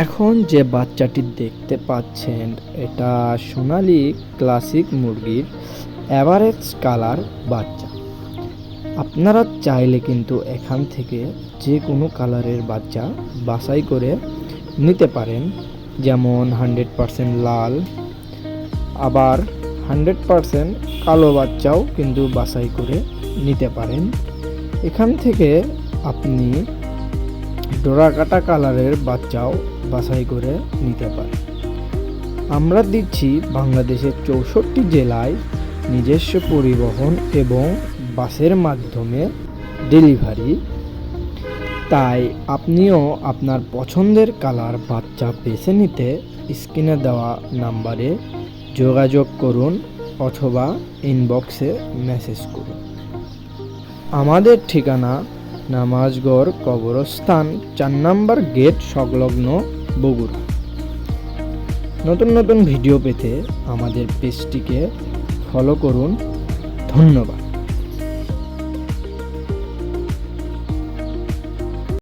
এখন যে বাচ্চাটি দেখতে পাচ্ছেন এটা সোনালী ক্লাসিক মুরগির এভারেজ কালার বাচ্চা। আপনারা চাইলে কিন্তু এখান থেকে যে কোনো কালারের বাচ্চা বাছাই করে নিতে পারেন, যেমন 100% লাল, আবার 100% কালো বাচ্চাও কিন্তু বাছাই করে নিতে পারেন। এখান থেকে আপনি ডোরাকাটা কালারের বাচ্চাও বাছাই করে নিতে পারেন। আমরা দিচ্ছি বাংলাদেশের 64 জেলায় নিজস্ব পরিবহন এবং বাসের মাধ্যমে ডেলিভারি। তাই আপনিও আপনার পছন্দের কালার বাচ্চা বেছে নিতে স্ক্রিনে দেওয়া নাম্বারে যোগাযোগ করুন অথবা ইনবক্সে মেসেজ করুন। আমাদের ঠিকানা নামাজগড় কবরস্থান 4 নম্বর গেট সংলগ্ন, বগুড়া। নতুন নতুন ভিডিও পেতে আমাদের পেজটিকে ফলো করুন। ধন্যবাদ।